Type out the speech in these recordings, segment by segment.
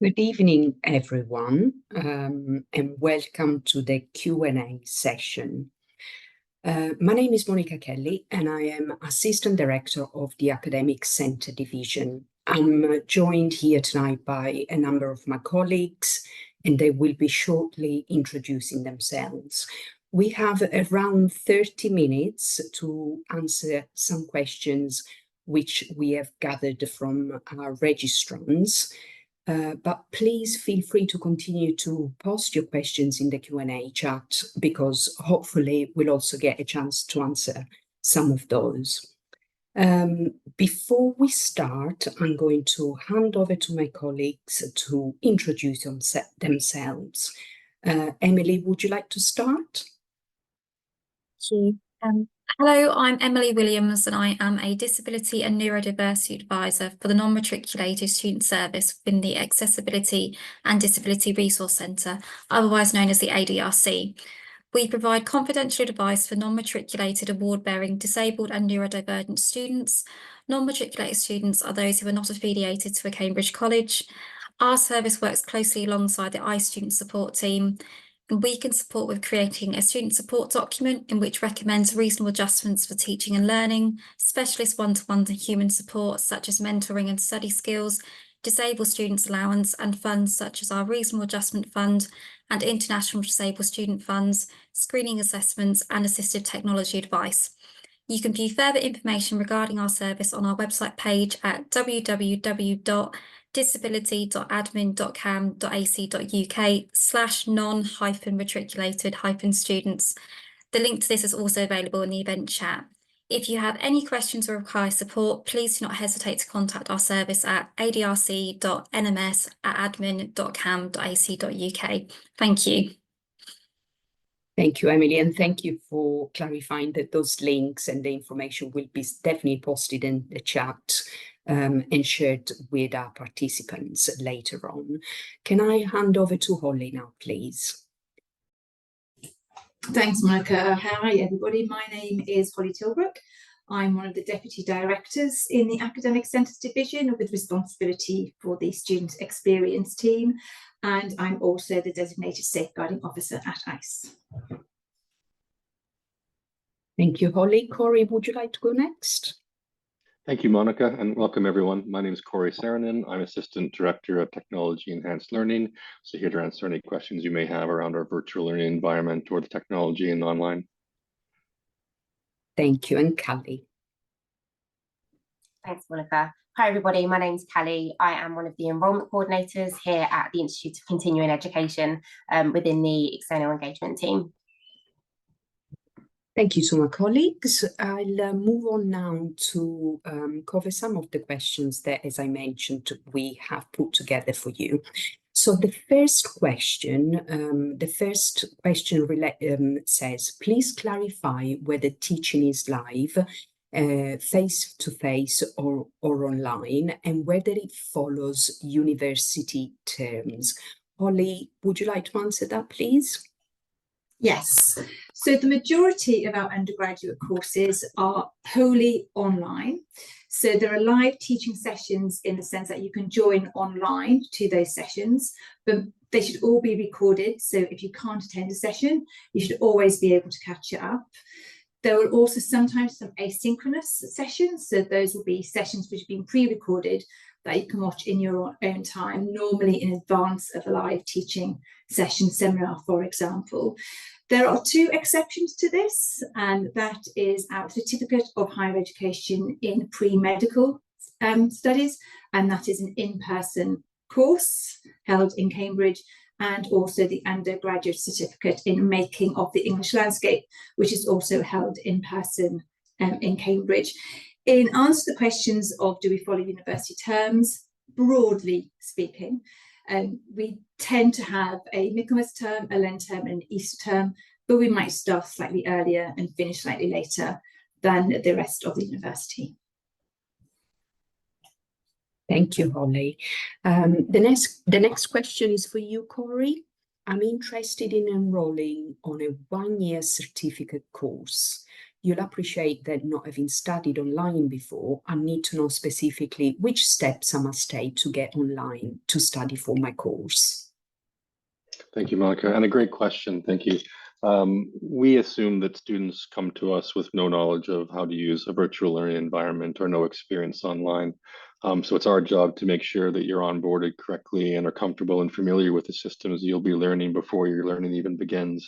Good evening, everyone, and welcome to the Q&A session. My name is Monica Kelly, and I am Assistant Director of the Academic Centre Division. I'm joined here tonight by a number of my colleagues, and they will be shortly introducing themselves. We have around 30 minutes to answer some questions which we have gathered from our registrants. But please feel free to continue to post your questions in the Q&A chat, because hopefully we'll also get a chance to answer some of those. Before we start, I'm going to hand over to my colleagues to introduce themselves. Emily, would you like to start? Thank you. Hello, I'm Emily Williams, and I am a Disability and Neurodiversity Advisor for the Non-Matriculated Student Service within the Accessibility and Disability Resource Centre, otherwise known as the ADRC. We provide confidential advice for non-matriculated award-bearing disabled and neurodivergent students. Non-matriculated students are those who are not affiliated to a Cambridge college. Our service works closely alongside the iStudent support team. And we can support with creating a student support document in which recommends reasonable adjustments for teaching and learning, specialist one-to-one human support such as mentoring and study skills, disabled students allowance, and funds such as our reasonable adjustment fund and international disabled student funds, screening assessments, and assistive technology advice. You can view further information regarding our service on our website page at www.disability.admin.cam.ac.uk/non-matriculated-students. The link to this is also available in the event chat. If you have any questions or require support, please do not hesitate to contact our service at adrc.nms@admin.cam.ac.uk. Thank you. Thank you, Emily, and thank you for clarifying that those links and the information will be definitely posted in the chat and shared with our participants later on. Can I hand over to Holly now, please? Thanks, Monica. Hi, everybody. My name is Holly Tillbrook. I'm one of the Deputy Directors in the Academic Centres Division with responsibility for the Student Experience team, and I'm also the Designated Safeguarding Officer at ICE. Thank you, Holly. Cory, would you like to go next? Thank you, Monica, and welcome everyone. My name is Cory Saarinen. I'm Assistant Director of Technology Enhanced Learning. So here to answer any questions you may have around our virtual learning environment or the technology and online. Thank you, and Callie. Thanks, Monica. Hi, everybody. My name's Callie. I am one of the enrolment coordinators here at the Institute of Continuing Education within the external engagement team. Thank you to my colleagues. I'll move on now to cover some of the questions that, as I mentioned, we have put together for you. So the first question says, please clarify whether teaching is live, face-to-face or online, and whether it follows university terms. Holly, would you like to answer that, please? Yes. So the majority of our undergraduate courses are wholly online. So there are live teaching sessions in the sense that you can join online to those sessions, but they should all be recorded. So if you can't attend a session, you should always be able to catch it up. There are also sometimes some asynchronous sessions. So those will be sessions which have been pre-recorded that you can watch in your own time, normally in advance of a live teaching session, seminar, for example. There are two exceptions to this, and that is our Certificate of Higher Education in Pre-Medical Studies, and that is an in-person course held in Cambridge, and also the Undergraduate Certificate in Making of the English Landscape, which is also held in person in Cambridge. In answer to the questions of do we follow university terms, broadly speaking, we tend to have a Michaelmas term, a Lent term, and an Easter term, but we might start slightly earlier and finish slightly later than the rest of the university. Thank you, Holly. The next question is for you, Cory. I'm interested in enrolling on a one-year certificate course. You'll appreciate that not having studied online before, I need to know specifically which steps I must take to get online to study for my course. Thank you, Monica, and a great question. Thank you. We assume that students come to us with no knowledge of how to use a virtual learning environment or no experience online. So it's our job to make sure that you're onboarded correctly and are comfortable and familiar with the systems you'll be learning before your learning even begins.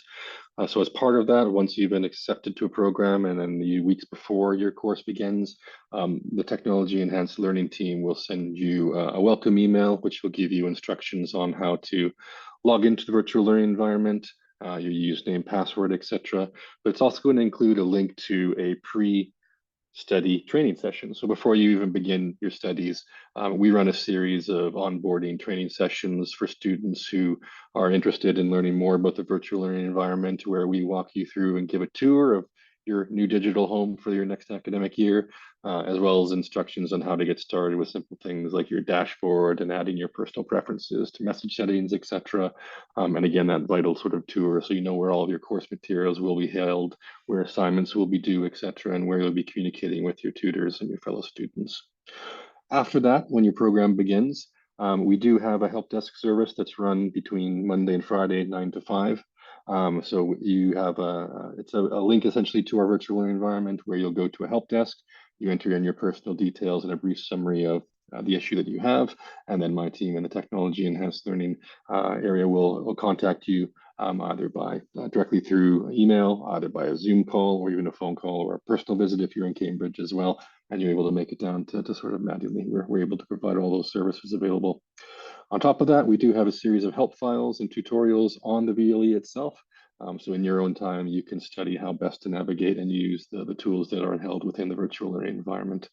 So as part of that, once you've been accepted to a program and then the weeks before your course begins, the Technology Enhanced Learning team will send you a welcome email, which will give you instructions on how to log into the virtual learning environment, your username, password, etc. But it's also going to include a link to a pre-study training session. So before you even begin your studies, we run a series of onboarding training sessions for students who are interested in learning more about the virtual learning environment, where we walk you through and give a tour of your new digital home for your next academic year, as well as instructions on how to get started with simple things like your dashboard and adding your personal preferences to message settings, etc. And again, that vital sort of tour, so you know where all of your course materials will be held, where assignments will be due, etc., and where you'll be communicating with your tutors and your fellow students. After that, when your program begins, we do have a help desk service that's run between Monday and Friday, 9 to 5. So you have it's a link essentially to our virtual learning environment where you'll go to a help desk, you enter in your personal details and a brief summary of the issue that you have, and then my team in the Technology Enhanced Learning area will contact you either by directly through email, either by a Zoom call or even a phone call or a personal visit if you're in Cambridge as well, and you're able to make it down to sort of manually. We're able to provide all those services available. On top of that, we do have a series of help files and tutorials on the VLE itself. So in your own time, you can study how best to navigate and use the tools that are held within the virtual learning environment.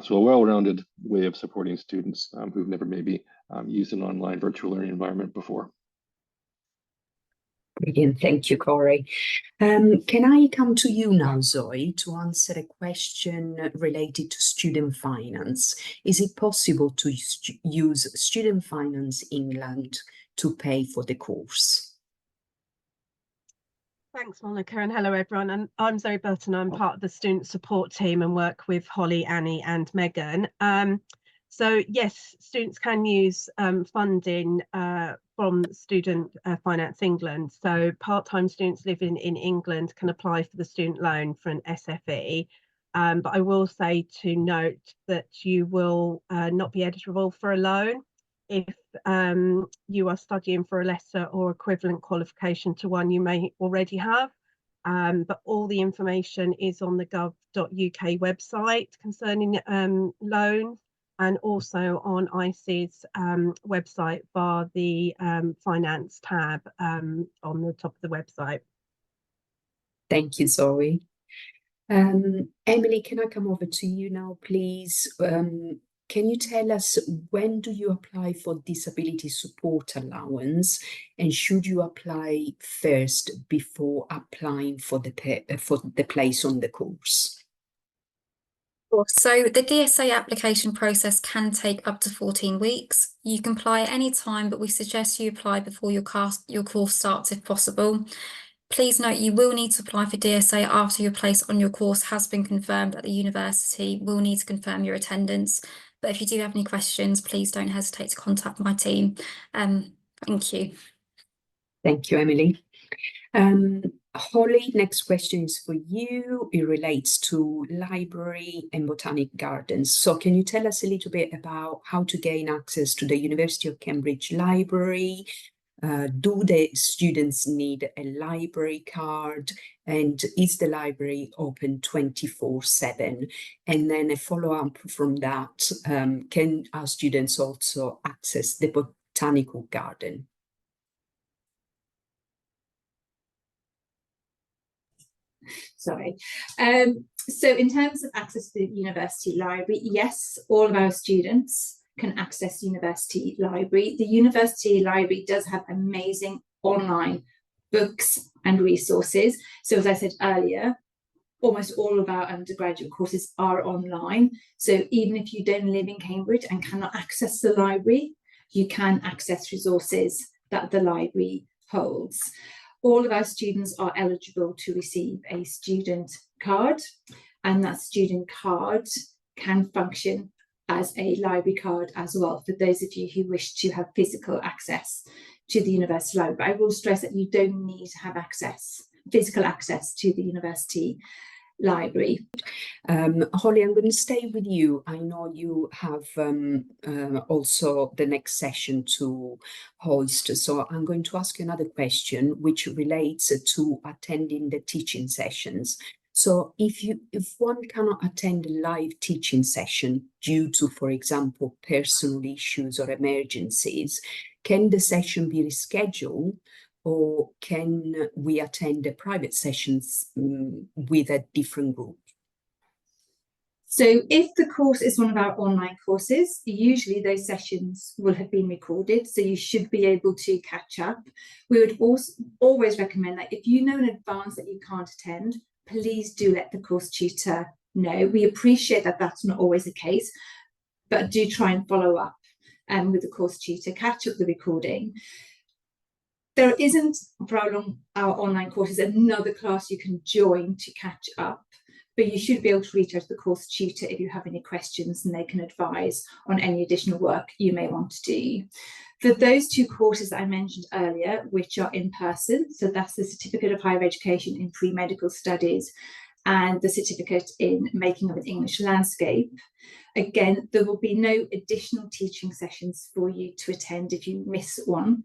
So a well-rounded way of supporting students who've never maybe used an online virtual learning environment before. Brilliant, thank you, Cory. Can I come to you now, Zoe, to answer a question related to student finance? Is it possible to use Student Finance England to pay for the course? Thanks, Monica, and hello, everyone. And I'm Zoe Burton. I'm part of the student support team and work with Holly, Annie and Megan. So yes, students can use funding from Student Finance England. So part-time students living in England can apply for the student loan for an SFE. But I will say to note that you will not be eligible for a loan if you are studying for a lesser or equivalent qualification to one you may already have. But all the information is on the gov.uk website concerning loans, and also on ICE's website via the finance tab on the top of the website. Thank you, Zoe. Emily, can I come over to you now, please? Can you tell us, when do you apply for disability support allowance, and should you apply first before applying for the place on the course? So the DSA application process can take up to 14 weeks. You can apply at any time, but we suggest you apply before your course starts if possible. Please note you will need to apply for DSA after your place on your course has been confirmed at the university. We'll need to confirm your attendance. But if you do have any questions, please don't hesitate to contact my team. Thank you. Thank you, Emily. Holly, next question is for you. It relates to library and botanic gardens. So can you tell us a little bit about how to gain access to the University of Cambridge library? Do the students need a library card? And is the library open 24/7? And then a follow-up from that, can our students also access the botanical garden? Sorry. So in terms of access to the university library, yes, all of our students can access university library. The university library does have amazing online books and resources. So as I said earlier, almost all of our undergraduate courses are online. So even if you don't live in Cambridge and cannot access the library, you can access resources that the library holds. All of our students are eligible to receive a student card, and that student card can function as a library card as well, for those of you who wish to have physical access to the university library. But I will stress that you don't need to have physical access to the university library. Holly, I'm going to stay with you. I know you have also the next session to host, so I'm going to ask you another question which relates to attending the teaching sessions. So if one cannot attend a live teaching session due to, for example, personal issues or emergencies, can the session be rescheduled, or can we attend the private sessions with a different group? So if the course is one of our online courses, usually those sessions will have been recorded, so you should be able to catch up. We would also always recommend that if you know in advance that you can't attend, please do let the course tutor know. We appreciate that that's not always the case, but do try and follow up with the course tutor, catch up the recording. There isn't, for our online courses, another class you can join to catch up, but you should be able to reach out to the course tutor if you have any questions, and they can advise on any additional work you may want to do. For those two courses that I mentioned earlier, which are in person, so that's the Certificate of Higher Education in Pre-Medical Studies and the Certificate in Making of an English Landscape, again, there will be no additional teaching sessions for you to attend if you miss one.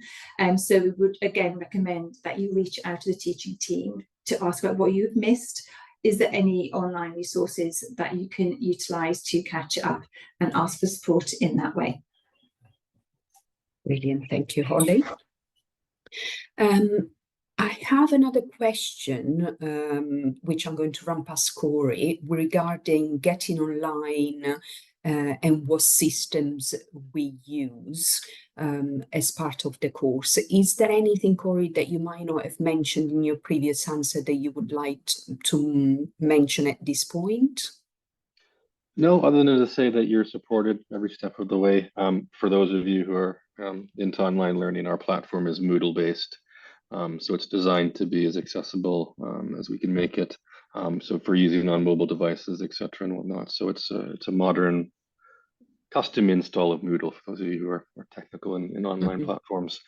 So we would again recommend that you reach out to the teaching team to ask about what you've missed. Is there any online resources that you can utilise to catch up, and ask for support in that way? Brilliant, thank you, Holly. I have another question, which I'm going to run past Cory, regarding getting online and what systems we use as part of the course. Is there anything, Cory, that you might not have mentioned in your previous answer that you would like to mention at this point? No, other than to say that you're supported every step of the way. For those of you who are into online learning, our platform is Moodle based. So it's designed to be as accessible as we can make it. So for using on mobile devices, etc. and whatnot. So it's a modern custom install of Moodle for those of you who are technical in online platforms.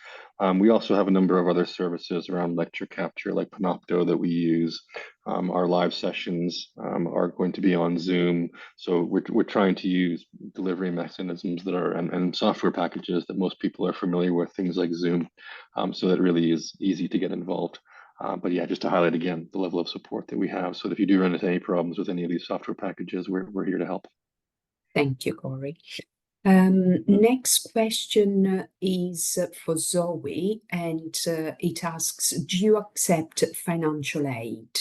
We also have a number of other services around lecture capture, like Panopto, that we use. Our live sessions are going to be on Zoom. So we're trying to use delivery mechanisms that are and software packages that most people are familiar with, things like Zoom. So that really is easy to get involved. But yeah, just to highlight again the level of support that we have. So if you do run into any problems with any of these software packages, we're here to help. Thank you, Cory. Next question is for Zoe, and it asks, do you accept financial aid?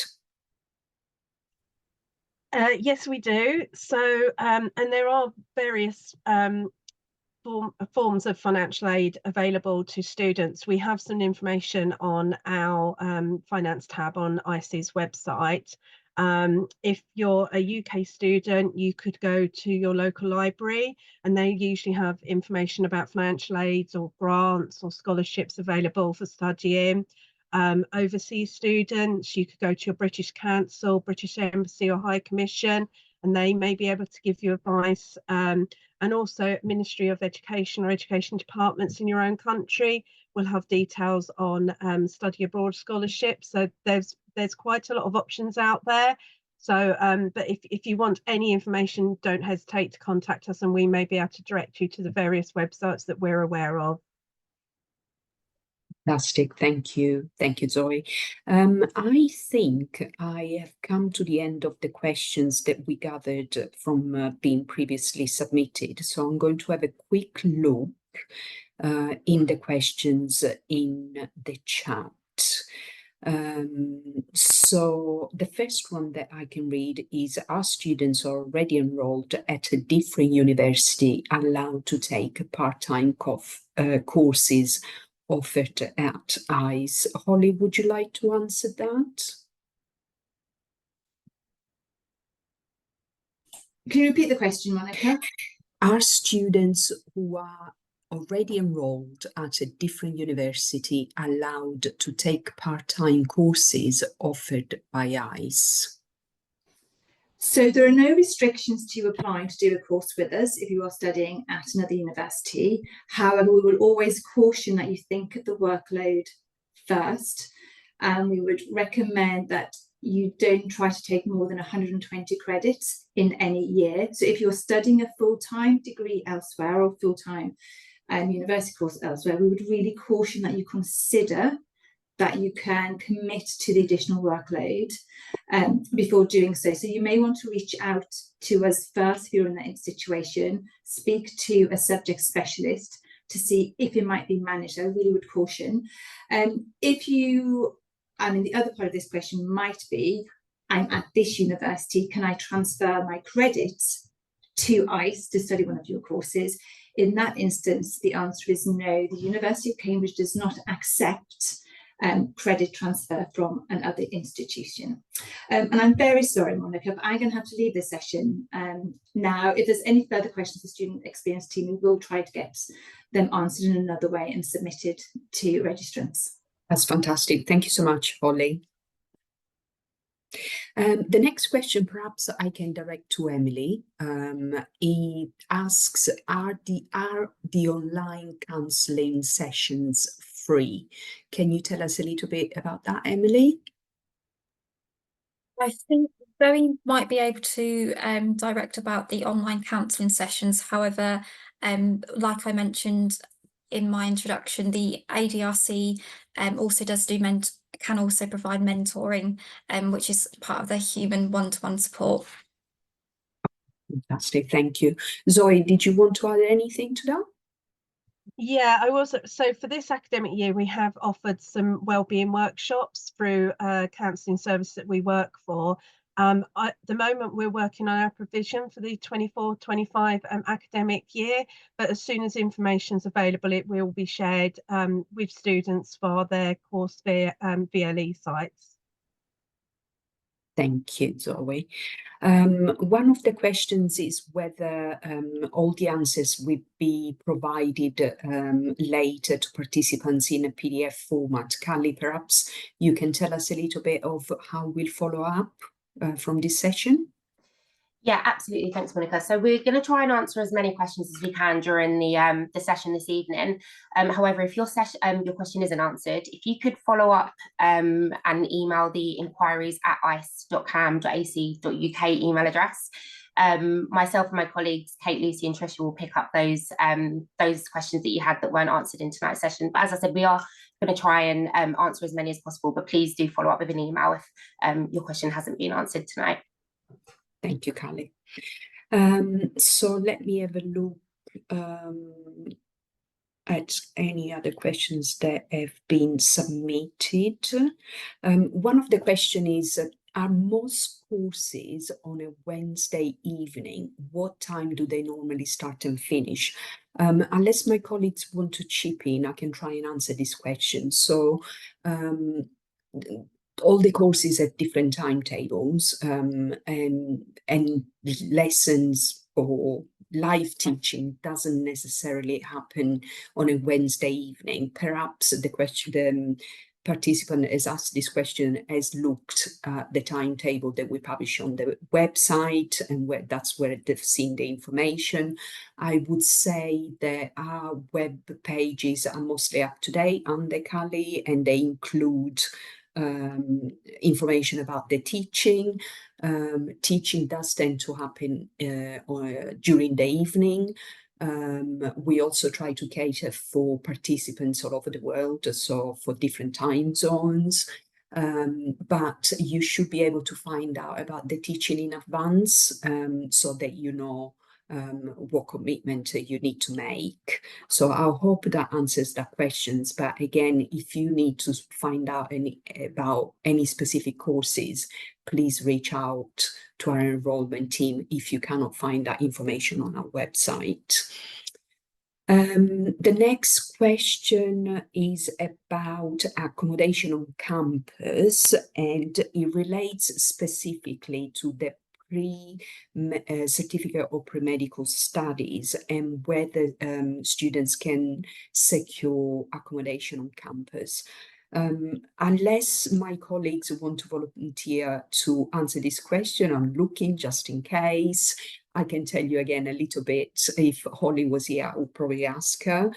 Yes, we do. So, and there are various forms of financial aid available to students. We have some information on our finance tab on ICE's website. If you're a UK student, you could go to your local library, and they usually have information about financial aids or grants or scholarships available for studying. Overseas students, you could go to your British Council, British Embassy or High Commission, and they may be able to give you advice. And also Ministry of Education or education departments in your own country will have details on study abroad scholarships. So there's quite a lot of options out there. So, but if you want any information, don't hesitate to contact us, and we may be able to direct you to the various websites that we're aware of. Fantastic, thank you, Zoe. I think I have come to the end of the questions that we gathered from being previously submitted. So I'm going to have a quick look in the questions in the chat. So the first one that I can read is, are students already enrolled at a different university allowed to take part-time courses offered at ICE? Holly, would you like to answer that? Can you repeat the question, Monica? Are students who are already enrolled at a different university allowed to take part-time courses offered by ICE? So there are no restrictions to applying to do a course with us if you are studying at another university. However, we will always caution that you think of the workload first, and we would recommend that you don't try to take more than 120 credits in any year. So if you're studying a full-time degree elsewhere or full-time university course elsewhere, we would really caution that you consider that you can commit to the additional workload before doing so. So you may want to reach out to us first if you're in that situation, speak to a subject specialist to see if it might be managed. I really would caution. The other part of this question might be, I'm at this university, can I transfer my credits to ICE to study one of your courses? In that instance, the answer is no. The University of Cambridge does not accept credit transfer from another institution. And I'm very sorry, Monica, but I'm going to have to leave this session now. If there's any further questions, the student experience team, we will try to get them answered in another way and submitted to registrants. That's fantastic. Thank you so much, Holly. The next question, perhaps I can direct to Emily. He asks, are the online counselling sessions free? Can you tell us a little bit about that, Emily? I think Zoe might be able to direct about the online counselling sessions. However, like I mentioned in my introduction, the ADRC also does can also provide mentoring, which is part of the human one-to-one support. Fantastic, thank you. Zoe, did you want to add anything to that? Yeah, I was. So for this academic year, we have offered some wellbeing workshops through a counselling service that we work for. At the moment, we're working on our provision for the 24-25 academic year, but as soon as information is available, it will be shared with students for their course via VLE sites. Thank you, Zoe. One of the questions is whether all the answers will be provided later to participants in a PDF format. Callie, perhaps you can tell us a little bit of how we'll follow up from this session? Yeah, absolutely. Thanks, Monica. So we're going to try and answer as many questions as we can during the session this evening. However, if your question isn't answered, if you could follow up and email the enquiries at ice.cam.ac.uk email address. Myself and my colleagues, Kate, Lucy and Tricia, will pick up those questions that you had that weren't answered in tonight's session. But as I said, we are going to try and answer as many as possible, but please do follow up with an email if your question hasn't been answered tonight. Thank you, Callie. So let me have a look at any other questions that have been submitted. One of the questions is, are most courses on a Wednesday evening? What time do they normally start and finish? Unless my colleagues want to chip in, I can try and answer this question. So all the courses have different timetables, and lessons or live teaching doesn't necessarily happen on a Wednesday evening. Perhaps the participant has asked this question has looked at the timetable that we publish on the website, and that's where they've seen the information. I would say that our web pages are mostly up to date under Callie, and they include information about the teaching. Teaching does tend to happen during the evening. We also try to cater for participants all over the world, so for different time zones. But you should be able to find out about the teaching in advance, so that you know what commitment you need to make. So I hope that answers that questions. But again, if you need to find out about any specific courses, please reach out to our enrollment team if you cannot find that information on our website. The next question is about accommodation on campus, and it relates specifically to the certificate of pre-medical studies and whether students can secure accommodation on campus. Unless my colleagues want to volunteer to answer this question, I'm looking just in case. I can tell you again a little bit. If Holly was here, I would probably ask her.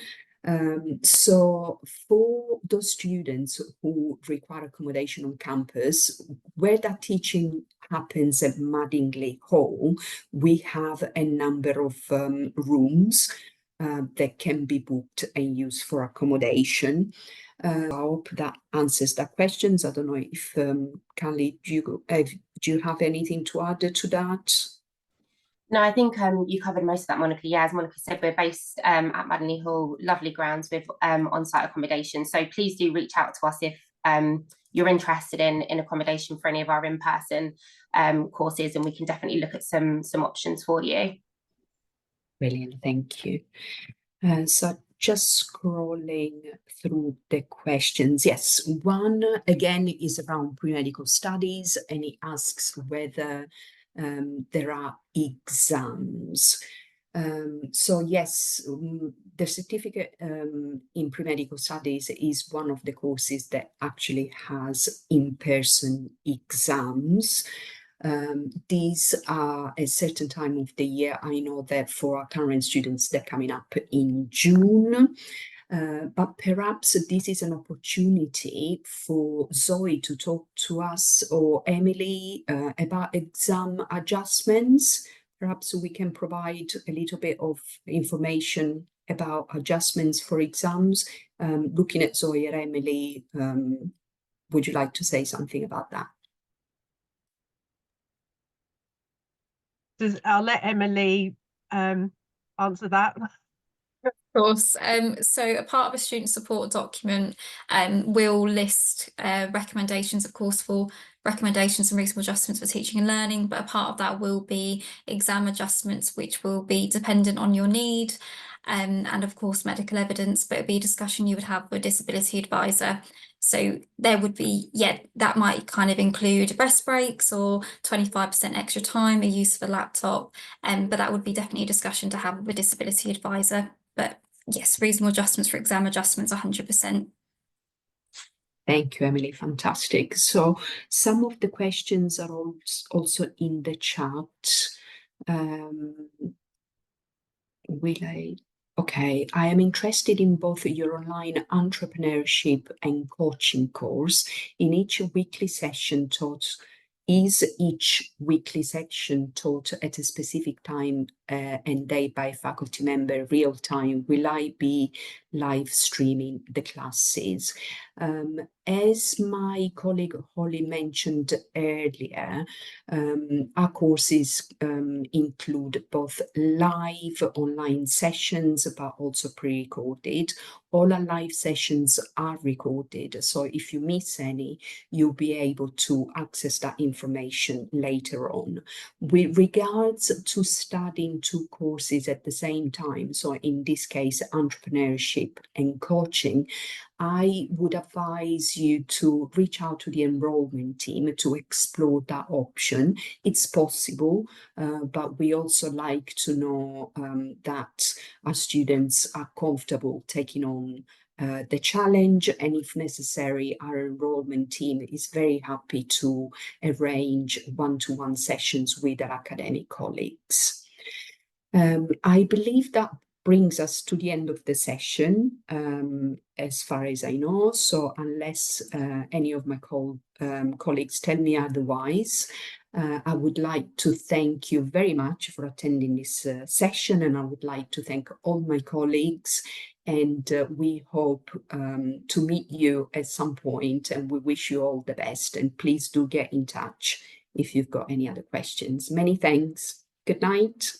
So for those students who require accommodation on campus, where that teaching happens at Madingley Hall, we have a number of rooms that can be booked and used for accommodation. I hope that answers that questions. I don't know if Callie, do you have anything to add to that? No, I think you covered most of that, Monica. Yeah, as Monica said, we're based at Madingley Hall, lovely grounds with on-site accommodation. So please do reach out to us if you're interested in accommodation for any of our in-person courses, and we can definitely look at some options for you. Brilliant, thank you. So just scrolling through the questions. Yes, one again is around pre-medical studies, and it asks whether there are exams. So yes, the certificate in pre-medical studies is one of the courses that actually has in-person exams. These are a certain time of the year. I know that for our current students, they're coming up in June. But perhaps this is an opportunity for Zoe to talk to us, or Emily, about exam adjustments. Perhaps we can provide a little bit of information about adjustments for exams. Looking at Zoe and Emily, would you like to say something about that? I'll let Emily answer that. Of course. So a part of a student support document will list recommendations, of course, for recommendations and reasonable adjustments for teaching and learning, but a part of that will be exam adjustments, which will be dependent on your need, and of course medical evidence, but it'll be a discussion you would have with a disability advisor. So there would be, that might kind of include rest breaks or 25% extra time, a use of a laptop, but that would be definitely a discussion to have with a disability advisor. But yes, reasonable adjustments for exam adjustments, 100%. Thank you, Emily. Fantastic. So some of the questions are also in the chat. Okay, I am interested in both your online entrepreneurship and coaching course. In each weekly session taught, is each weekly section taught at a specific time and day by faculty member real time? Will I be live streaming the classes? As my colleague Holly mentioned earlier, our courses include both live online sessions, but also pre-recorded. All our live sessions are recorded, so if you miss any, you'll be able to access that information later on. With regards to studying two courses at the same time, so in this case, entrepreneurship and coaching, I would advise you to reach out to the enrollment team to explore that option. It's possible, but we also like to know that our students are comfortable taking on the challenge, and if necessary, our enrollment team is very happy to arrange one-to-one sessions with our academic colleagues. I believe that brings us to the end of the session, as far as I know. So unless any of my colleagues tell me otherwise, I would like to thank you very much for attending this session, and I would like to thank all my colleagues, and we hope to meet you at some point, and we wish you all the best, and please do get in touch if you've got any other questions. Many thanks. Good night.